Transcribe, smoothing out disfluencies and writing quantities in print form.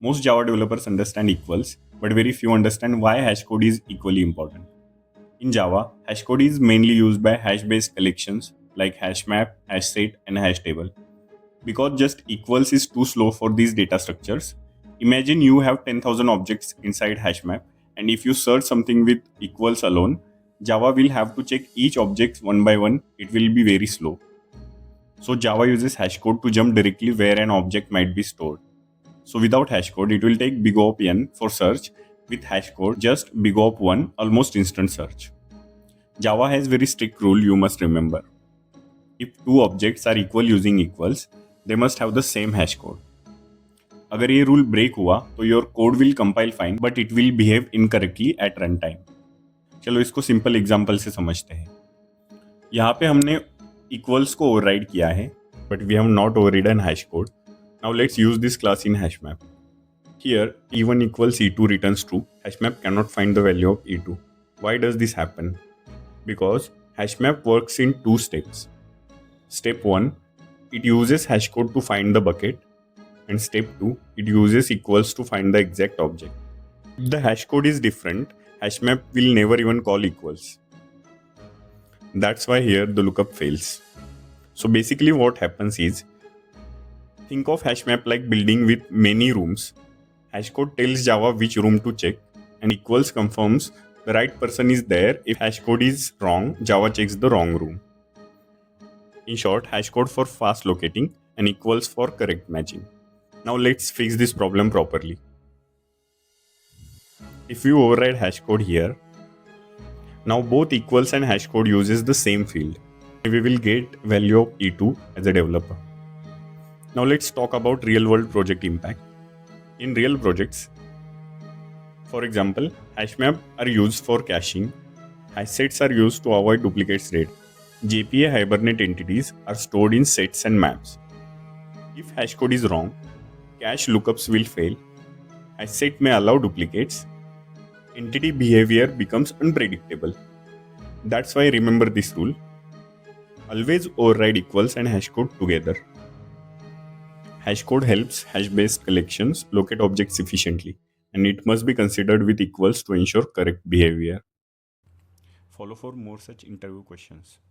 Most Java developers understand equals, but very few understand why hashcode is equally important. In Java, hashcode is mainly used by hash-based collections like hashMap, hashset, and hashtable. Because just equals is too slow for these data structures, imagine you have 10,000 objects inside hashMap, and if you search something with equals alone, Java will have to check each object one by one. It will be very slow. So Java uses hashcode to jump directly where an object might be stored. So without hashcode, it will take big O n for search. With hashcode, just big O 1, almost instant search. Java has very strict rule you must remember. If two objects are equal using equals, they must have the same hashcode. अगर ये rule break हुआ तो your code will compile fine but it will behave incorrectly at run time. चलो इसको simple example से समझते हैं. यहाँ पे हमने इक्वल्स को ओवरराइड किया है but we have not overridden hash code. Now let's use this class in hashmap. Here e1 equals e2 returns true. HashMap cannot find the value of e2. Why does this happen? Because HashMap works in two steps. Step 1, it uses hashcode to find the bucket, and step 2, it uses equals to find the exact object. If the hashcode is different, HashMap will never even call equals. That's why here the lookup fails. So basically what happens is, think of HashMap like building with many rooms. Hashcode tells Java which room to check, and equals confirms the right person is there. If hashcode is wrong, Java checks the wrong room. In short, hashcode for fast locating and equals for correct matching. Now let's fix this problem properly. If you override hashcode here, now both equals and hashcode uses the same field. We will get value of e2 as a developer. Now let's talk about real world project impact. In real projects, for example, HashMap are used for caching, hashsets are used to avoid duplicates rate, JPA Hibernate entities are stored in sets and maps. If hashcode is wrong, cache lookups will fail, hashset may allow duplicates, entity behavior becomes unpredictable. That's why remember this rule. Always override equals and hashcode together. Hashcode helps hash-based collections locate objects efficiently, and it must be considered with equals to ensure correct behavior. Follow for more such interview questions.